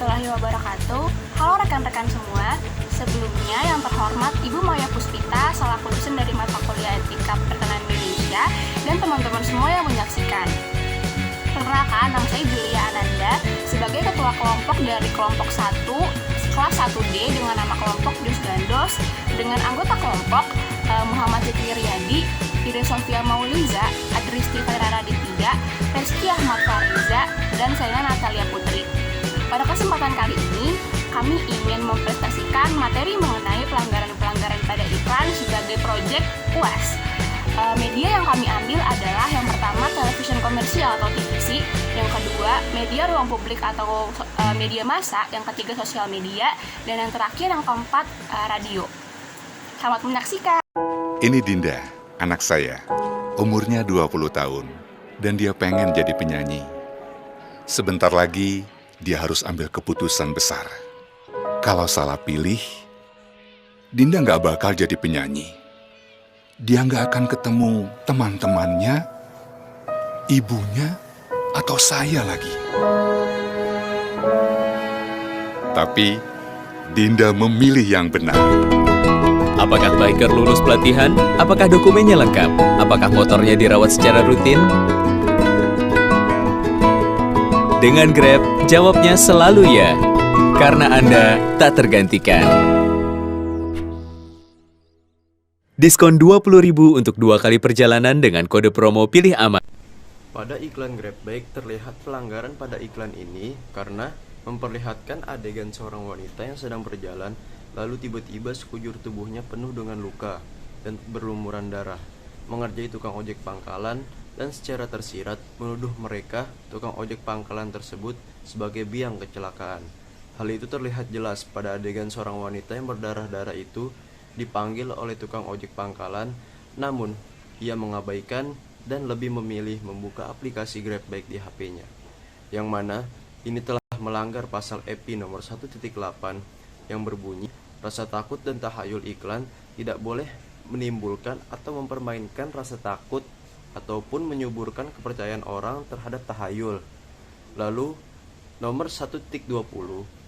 warahmatullahi wabarakatuh. Halo rekan-rekan semua. Sebelumnya yang terhormat Ibu Maya Puspita selaku dosen dari mata kuliah Etika Pertanian Indonesia dan teman-teman semua yang menyaksikan. Perkenalkan, nama saya Julia Ananda sebagai ketua kelompok dari kelompok 1 kelas 1D dengan nama kelompok Dos Gandos dengan anggota kelompok Muhammad Zikri Riyadi, Ire Sofia Mauliza, Adristi Faira Raditya, Reski Ahmad Fariza, dan saya Natalia Putri. Pada kesempatan kali ini, kami ingin mempresentasikan materi mengenai pelanggaran-pelanggaran pada iklan sebagai proyek UAS. Media yang kami ambil adalah yang pertama televisi komersial atau TVC, yang kedua media ruang publik atau media massa, yang ketiga sosial media, dan yang terakhir yang keempat radio. Selamat menyaksikan. Ini Dinda, anak saya. Umurnya 20 tahun dan dia pengen jadi penyanyi. Sebentar lagi dia harus ambil keputusan besar. Kalau salah pilih, Dinda nggak bakal jadi penyanyi. Dia nggak akan ketemu teman-temannya, ibunya, atau saya lagi. Tapi, Dinda memilih yang benar. Apakah biker lulus pelatihan? Apakah dokumennya lengkap? Apakah motornya dirawat secara rutin? Dengan Grab, jawabnya selalu ya. Karena Anda tak tergantikan. Diskon 20.000 untuk 2 kali perjalanan dengan kode promo Pilih Aman. Pada iklan GrabBike terlihat pelanggaran pada iklan ini karena memperlihatkan adegan seorang wanita yang sedang berjalan lalu tiba-tiba sekujur tubuhnya penuh dengan luka dan berlumuran darah, mengerjai tukang ojek pangkalan dan secara tersirat menuduh mereka, tukang ojek pangkalan tersebut, sebagai biang kecelakaan. Hal itu terlihat jelas pada adegan seorang wanita yang berdarah-darah itu dipanggil oleh tukang ojek pangkalan, namun ia mengabaikan dan lebih memilih membuka aplikasi GrabBike di HP-nya, yang mana ini telah melanggar pasal EPI nomor 1.8 yang berbunyi, rasa takut dan tahayul iklan tidak boleh menimbulkan atau mempermainkan rasa takut ataupun menyuburkan kepercayaan orang terhadap tahayul. Lalu nomor 1.20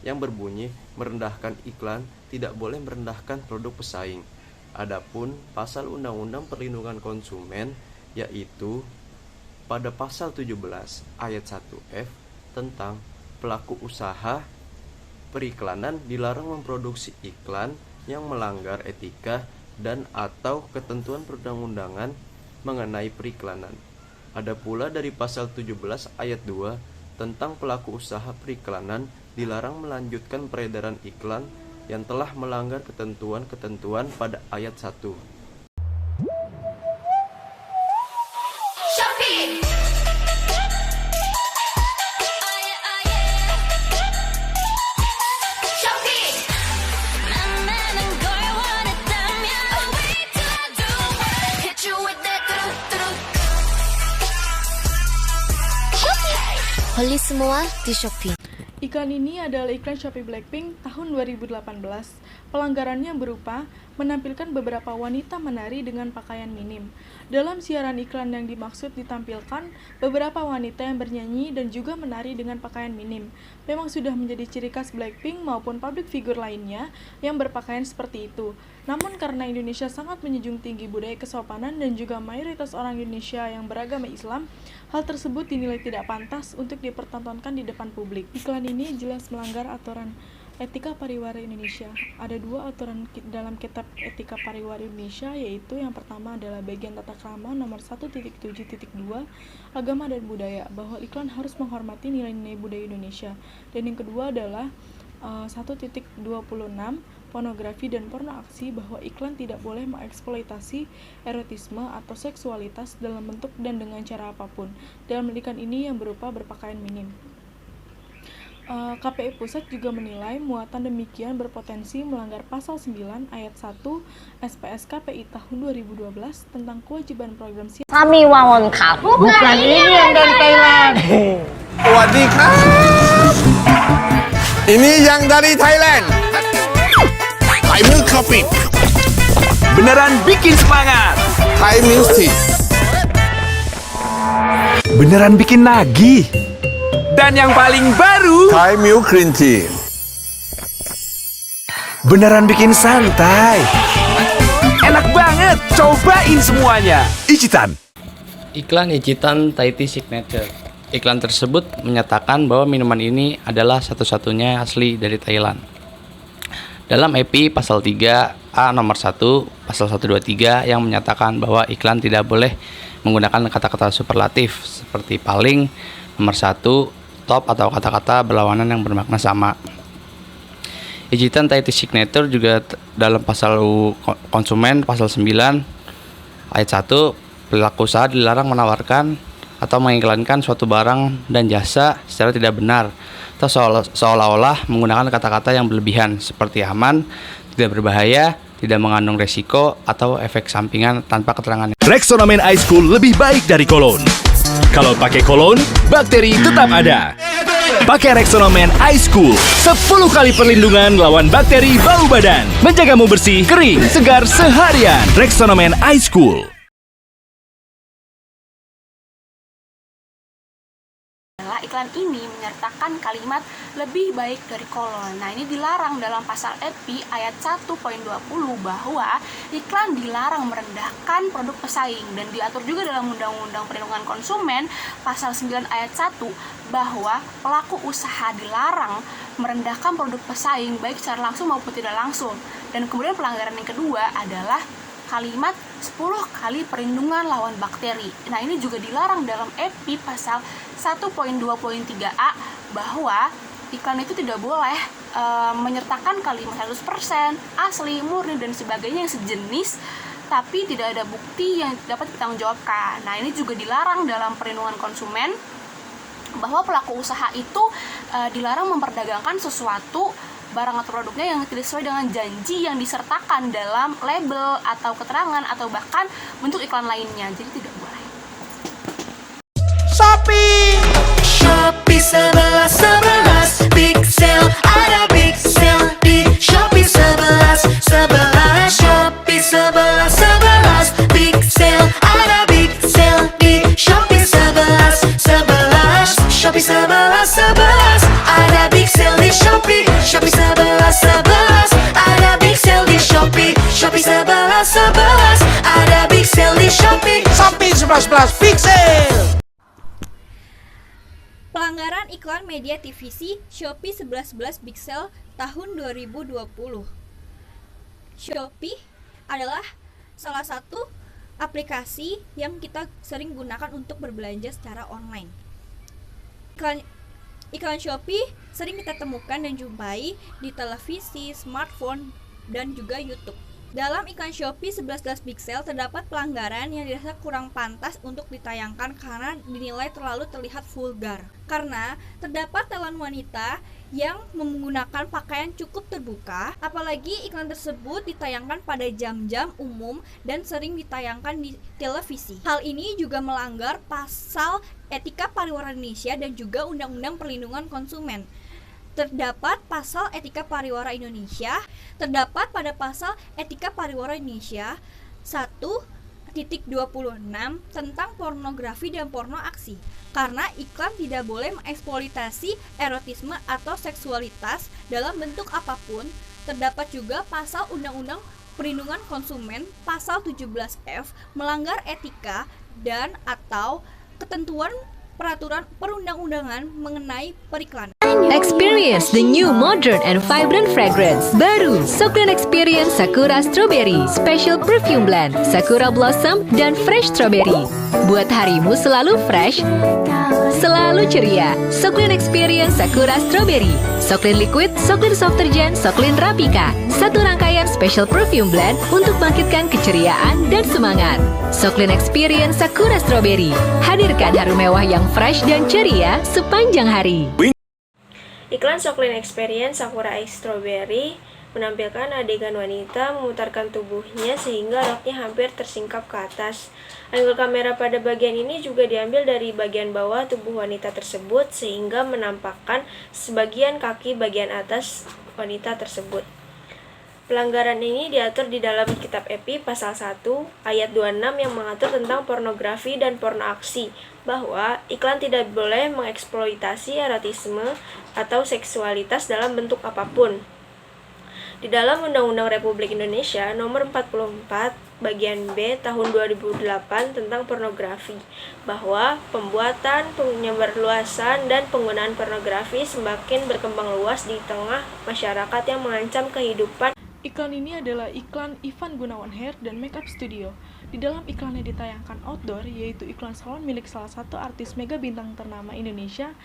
yang berbunyi merendahkan iklan tidak boleh merendahkan produk pesaing. Adapun pasal Undang-Undang Perlindungan Konsumen yaitu pada pasal 17 ayat 1F tentang pelaku usaha periklanan dilarang memproduksi iklan yang melanggar etika dan atau ketentuan perundang-undangan mengenai periklanan. Ada pula dari pasal 17 ayat 2 tentang pelaku usaha periklanan dilarang melanjutkan peredaran iklan yang telah melanggar ketentuan-ketentuan pada ayat 1. Beli semua di Shopee. Iklan ini adalah iklan Shopee Blackpink tahun 2018. Pelanggarannya berupa menampilkan beberapa wanita menari dengan pakaian minim. Dalam siaran iklan yang dimaksud ditampilkan beberapa wanita yang bernyanyi dan juga menari dengan pakaian minim. Memang sudah menjadi ciri khas Blackpink maupun public figure lainnya yang berpakaian seperti itu. Namun karena Indonesia sangat menjunjung tinggi budaya kesopanan dan juga mayoritas orang Indonesia yang beragama Islam, hal tersebut dinilai tidak pantas untuk dipertontonkan di depan publik. Iklan ini jelas melanggar aturan Etika Pariwara Indonesia. Ada 2 aturan dalam Kitab Etika Pariwara Indonesia, yaitu yang pertama adalah bagian tata krama nomor 1.7.2 agama dan budaya, bahwa iklan harus menghormati nilai-nilai budaya Indonesia. Dan yang kedua adalah 1.26 pornografi dan porno aksi, bahwa iklan tidak boleh mengeksploitasi erotisme atau seksualitas dalam bentuk dan dengan cara apapun. Dalam iklan ini yang berupa berpakaian minim. KPI Pusat juga menilai muatan demikian berpotensi melanggar pasal 9 ayat 1 SPS KPI tahun 2012 tentang kewajiban program siaran. Kami Wawon Cup. Bukan ini yang dari Thailand. Wadikap. Ini yang dari Thailand. Thai Milk Coffee. Beneran bikin semangat. Thai Milk Tea. Beneran bikin nagih. Dan yang paling baru, Thai milk green tea. beneran bikin santai. Enak banget, cobain semuanya. Icitan. Iklan Icitan Thai Tea Signature. Iklan tersebut menyatakan bahwa minuman ini adalah satu-satunya asli dari Thailand. Dalam EPI pasal 3A nomor 1, pasal 123 yang menyatakan bahwa iklan tidak boleh menggunakan kata-kata superlatif seperti paling, nomor 1, top atau kata-kata berlawanan yang bermakna sama. Icitan Thai Tea Signature juga dalam pasal konsumen pasal 9 ayat 1, pelaku usaha dilarang menawarkan atau mengiklankan suatu barang dan jasa secara tidak benar atau seolah-olah menggunakan kata-kata yang berlebihan seperti aman, tidak berbahaya, tidak mengandung resiko atau efek sampingan tanpa keterangan. Rexona Men Ice Cool lebih baik dari kolon. Kalau pakai kolon, bakteri tetap ada. Pakai Rexona Men Ice Cool, 10 kali perlindungan lawan bakteri bau badan. Menjagamu bersih, kering, segar seharian. Rexona Men Ice Cool. Iklan ini menyertakan kalimat lebih baik dari kolon. Nah, ini dilarang dalam pasal EPI ayat 1.20 bahwa iklan dilarang merendahkan produk pesaing, dan diatur juga dalam Undang-Undang Perlindungan Konsumen pasal 9 ayat 1 bahwa pelaku usaha dilarang merendahkan produk pesaing baik secara langsung maupun tidak langsung. Dan kemudian pelanggaran yang kedua adalah kalimat 10 kali perlindungan lawan bakteri. Nah, ini juga dilarang dalam EPI pasal 1.2.3a bahwa iklan itu tidak boleh menyertakan kalimat 100%, asli, murni, dan sebagainya yang sejenis tapi tidak ada bukti yang dapat dipertanggungjawabkan. Nah, ini juga dilarang dalam perlindungan konsumen bahwa pelaku usaha itu dilarang memperdagangkan sesuatu barang atau produknya yang tidak sesuai dengan janji yang disertakan dalam label atau keterangan atau bahkan bentuk iklan lainnya. Jadi tidak boleh. Shopee 11 Big Sale, ada Big Sale di Shopee 11 Shopee 11 Big Sale, ada Big Sale di Shopee 11 Shopee 11 ada Big Sale di Shopee 11 ada Big Sale di Shopee 11 ada Big Sale di Shopee 11 Big Sale. Pelanggaran iklan media TVC Shopee 11 Big Sale tahun 2020. Shopee adalah salah satu aplikasi yang kita sering gunakan untuk berbelanja secara online. Iklan Shopee sering kita temukan dan jumpai di televisi, smartphone, dan juga YouTube. Dalam iklan Shopee 11 Big Sale terdapat pelanggaran yang dirasa kurang pantas untuk ditayangkan karena dinilai terlalu terlihat vulgar. Karena terdapat talent wanita yang menggunakan pakaian cukup terbuka, apalagi iklan tersebut ditayangkan pada jam-jam umum dan sering ditayangkan di televisi. Hal ini juga melanggar pasal Etika Pariwara Indonesia dan juga Undang-Undang Perlindungan Konsumen. Terdapat pasal Etika Pariwara Indonesia, terdapat pada pasal Etika Pariwara Indonesia 1.26 tentang pornografi dan porno aksi. Karena iklan tidak boleh mengeksploitasi erotisme atau seksualitas dalam bentuk apapun. Terdapat juga pasal Undang-Undang Perlindungan Konsumen pasal 17F melanggar etika dan atau ketentuan peraturan perundang-undangan mengenai periklanan. Experience the new modern and vibrant fragrance. Baru, Soclean Experience Sakura Strawberry Special Perfume Blend, Sakura Blossom, dan Fresh Strawberry. Buat harimu selalu fresh, selalu ceria. Soclean Experience Sakura Strawberry, Soclean Liquid, Soclean Soft Detergent, Soclean Rapika. Satu rangkaian special perfume blend untuk bangkitkan keceriaan dan semangat. Soclean Experience Sakura Strawberry, hadirkan harum mewah yang fresh dan ceria sepanjang hari. Iklan Soclean Experience Sakura Ice Strawberry menampilkan adegan wanita memutarkan tubuhnya sehingga roknya hampir tersingkap ke atas. Angle kamera pada bagian ini juga diambil dari bagian bawah tubuh wanita tersebut sehingga menampakkan sebagian kaki bagian atas wanita tersebut. Pelanggaran ini diatur di dalam Kitab EPI pasal 1 ayat 26 yang mengatur tentang pornografi dan porno aksi. bahwa iklan tidak boleh mengeksploitasi erotisme atau seksualitas dalam bentuk apapun. Di dalam Undang-Undang Republik Indonesia Nomor 44 Bagian B Tahun 2008 tentang pornografi, bahwa pembuatan, penyebarluasan, dan penggunaan pornografi semakin berkembang luas di tengah masyarakat yang mengancam kehidupan. Iklan ini adalah iklan Ivan Gunawan Hair dan Makeup Studio. Di dalam iklannya ditayangkan outdoor, yaitu iklan salon milik salah satu artis mega bintang ternama Indonesia,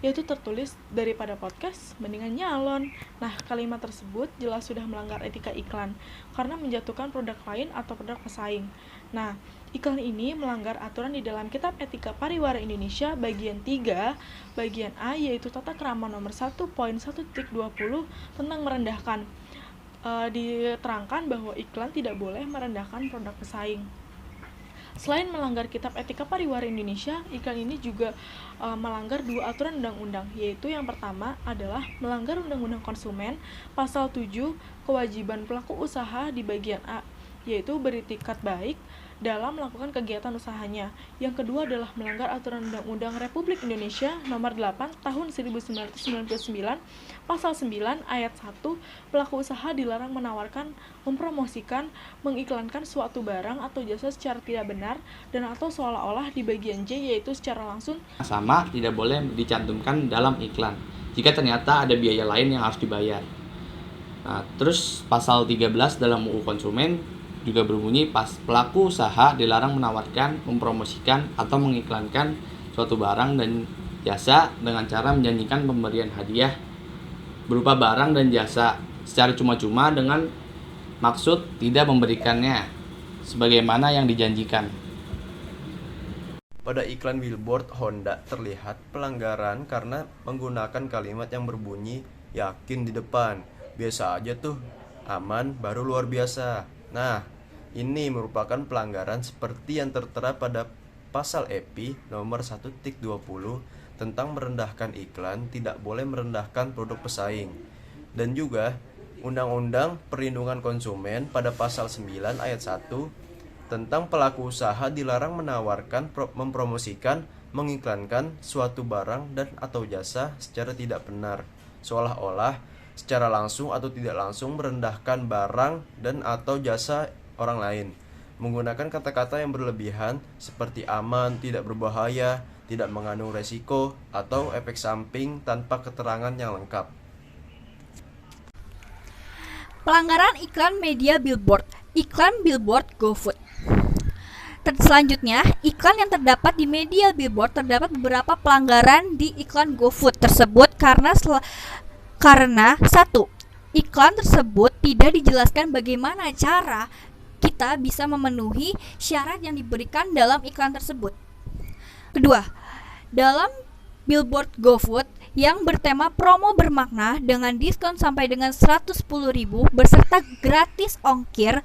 yaitu tertulis daripada podcast, mendingan nyalon. Nah, kalimat tersebut jelas sudah melanggar etika iklan, karena menjatuhkan produk lain atau produk pesaing. Nah, iklan ini melanggar aturan di dalam Kitab Etika Pariwara Indonesia bagian 3, bagian A, yaitu Tata Krama nomor 1.1.20 tentang merendahkan. Diterangkan bahwa iklan tidak boleh merendahkan produk pesaing. Selain melanggar Kitab Etika Pariwara Indonesia, iklan ini juga melanggar 2 aturan undang-undang, yaitu yang pertama adalah melanggar Undang-Undang Konsumen pasal 7 kewajiban pelaku usaha di bagian A, yaitu beritikat baik dalam melakukan kegiatan usahanya. Yang kedua adalah melanggar aturan Undang-Undang Republik Indonesia Nomor 8 Tahun 1999 Pasal 9 Ayat 1, pelaku usaha dilarang menawarkan, mempromosikan, mengiklankan suatu barang atau jasa secara tidak benar dan atau seolah-olah di bagian J, yaitu secara langsung Sama tidak boleh dicantumkan dalam iklan jika ternyata ada biaya lain yang harus dibayar. Nah, terus pasal 13 dalam UU Konsumen juga berbunyi pelaku usaha dilarang menawarkan, mempromosikan, atau mengiklankan suatu barang dan jasa dengan cara menjanjikan pemberian hadiah berupa barang dan jasa secara cuma-cuma dengan maksud tidak memberikannya sebagaimana yang dijanjikan. Pada iklan billboard Honda terlihat pelanggaran karena menggunakan kalimat yang berbunyi yakin di depan. Biasa aja tuh, aman baru luar biasa. Nah, ini merupakan pelanggaran seperti yang tertera pada pasal EPI nomor 1.20 tentang merendahkan iklan, tidak boleh merendahkan produk pesaing. Dan juga Undang-Undang Perlindungan Konsumen pada pasal 9 ayat 1 tentang pelaku usaha dilarang menawarkan, mempromosikan, mengiklankan suatu barang dan atau jasa secara tidak benar, seolah-olah secara langsung atau tidak langsung merendahkan barang dan atau jasa orang lain, menggunakan kata-kata yang berlebihan seperti aman, tidak berbahaya, tidak mengandung resiko, atau efek samping tanpa keterangan yang lengkap. Pelanggaran iklan media billboard. Iklan billboard GoFood. Selanjutnya, iklan yang terdapat di media billboard, terdapat beberapa pelanggaran di iklan GoFood tersebut karena 1. Iklan tersebut tidak dijelaskan bagaimana cara kita bisa memenuhi syarat yang diberikan dalam iklan tersebut. Kedua, dalam billboard GoFood yang bertema promo bermakna dengan diskon sampai dengan 110.000 beserta gratis ongkir,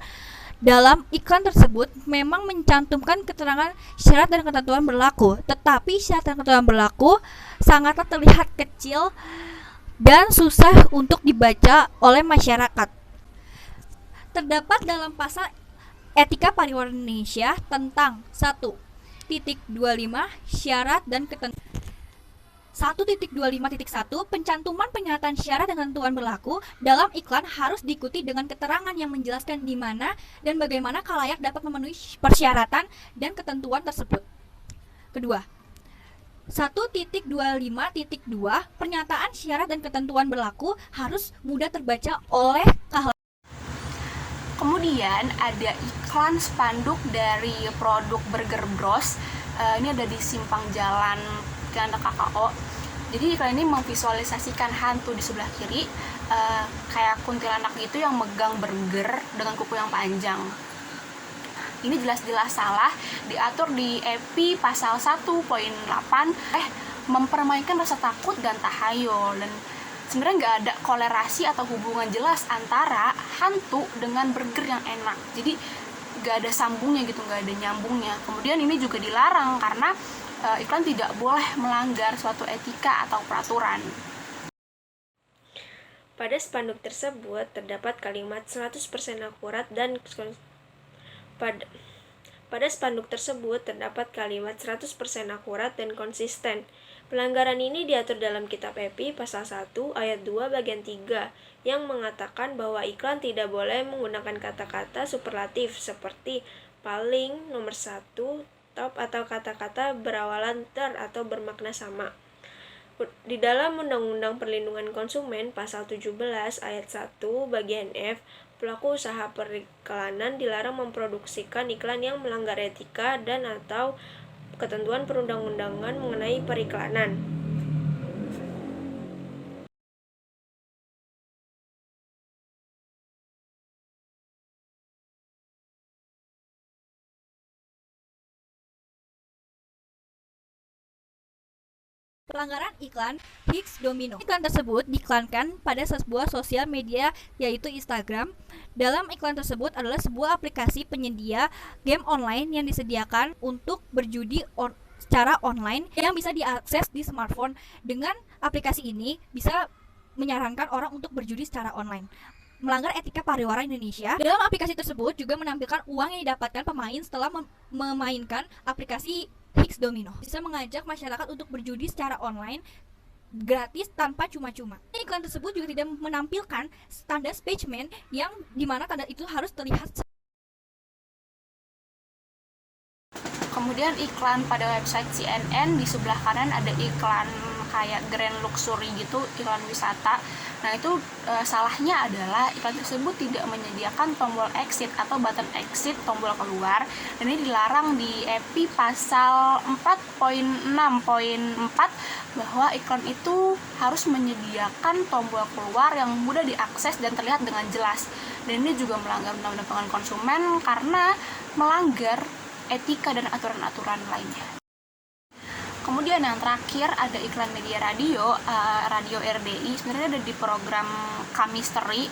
dalam iklan tersebut memang mencantumkan keterangan syarat dan ketentuan berlaku, tetapi syarat dan ketentuan berlaku sangatlah terlihat kecil dan susah untuk dibaca oleh masyarakat. Terdapat dalam pasal Etika Pariwara Indonesia tentang 1.25 syarat dan ketentuan. 1.25.1 pencantuman penyertaan syarat dan ketentuan berlaku dalam iklan harus diikuti dengan keterangan yang menjelaskan di mana dan bagaimana khalayak dapat memenuhi persyaratan dan ketentuan tersebut. Kedua, 1.25.2 pernyataan syarat dan ketentuan berlaku harus mudah terbaca oleh khalayak. Kemudian ada iklan spanduk dari produk Burger Bros. Ini ada di simpang jalan Ganda KKO. Jadi iklan ini memvisualisasikan hantu di sebelah kiri, kayak kuntilanak gitu yang megang burger dengan kuku yang panjang. Ini jelas-jelas salah, diatur di EPI pasal 1.8, mempermainkan rasa takut dan tahayul. Dan sebenarnya nggak ada kolerasi atau hubungan jelas antara hantu dengan burger yang enak. Jadi nggak ada sambungnya gitu, nggak ada nyambungnya. Kemudian ini juga dilarang karena iklan tidak boleh melanggar suatu etika atau peraturan. Pada spanduk tersebut terdapat kalimat 100% akurat dan Pada spanduk tersebut terdapat kalimat 100% akurat dan konsisten. Pelanggaran ini diatur dalam Kitab EPI pasal 1 ayat 2 bagian 3 yang mengatakan bahwa iklan tidak boleh menggunakan kata-kata superlatif seperti paling, nomor 1, top atau kata-kata berawalan ter atau bermakna sama. Di dalam Undang-Undang Perlindungan Konsumen pasal 17 ayat 1 bagian F, pelaku usaha periklanan dilarang memproduksikan iklan yang melanggar etika dan atau ketentuan perundang-undangan mengenai periklanan. Pelanggaran iklan Higgs Domino. Iklan tersebut diiklankan pada sebuah sosial media yaitu Instagram. Dalam iklan tersebut adalah sebuah aplikasi penyedia game online yang disediakan untuk berjudi secara online yang bisa diakses di smartphone. Dengan aplikasi ini bisa menyarankan orang untuk berjudi secara online. Melanggar etika pariwara Indonesia. Dalam aplikasi tersebut juga menampilkan uang yang didapatkan pemain setelah memainkan aplikasi Higgs Domino. Bisa mengajak masyarakat untuk berjudi secara online gratis tanpa cuma-cuma. Iklan tersebut juga tidak menampilkan tanda spaceman yang dimana tanda itu harus terlihat. Kemudian iklan pada website CNN, di sebelah kanan ada iklan kayak Grand Luxury gitu, iklan wisata. Nah itu salahnya adalah iklan tersebut tidak menyediakan tombol exit atau button exit, tombol keluar. Dan ini dilarang di EPI pasal 4.6.4 bahwa iklan itu harus menyediakan tombol keluar yang mudah diakses dan terlihat dengan jelas. Dan ini juga melanggar Undang-Undang Perlindungan Konsumen karena melanggar etika dan aturan-aturan lainnya. Kemudian yang terakhir ada iklan media radio, radio RDI. Sebenarnya ada di program Kamisteri,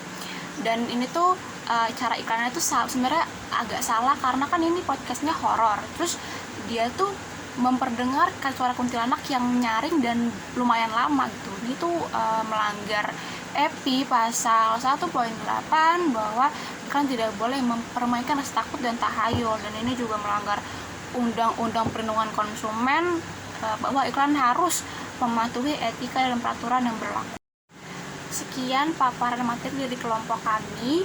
dan ini tuh cara iklannya tuh sebenarnya agak salah karena kan ini podcastnya horor. Terus dia tuh memperdengarkan suara kuntilanak yang nyaring dan lumayan lama gitu. Ini tuh melanggar EPI pasal 1.8 bahwa iklan tidak boleh mempermainkan rasa takut dan tahayul, dan ini juga melanggar Undang-Undang Perlindungan Konsumen bahwa iklan harus mematuhi etika dan peraturan yang berlaku. Sekian paparan materi dari kelompok kami.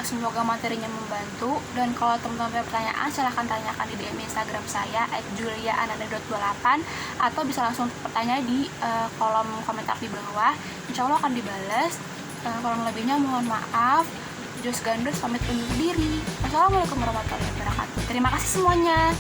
Semoga materinya membantu, dan kalau teman-teman punya pertanyaan silahkan tanyakan di DM Instagram saya @juliaananda.28 atau bisa langsung bertanya di kolom komentar di bawah. Insya Allah akan dibalas. Kurang lebihnya mohon maaf. Jos Gandus pamit undur diri. Wassalamualaikum warahmatullahi wabarakatuh. Terima kasih semuanya.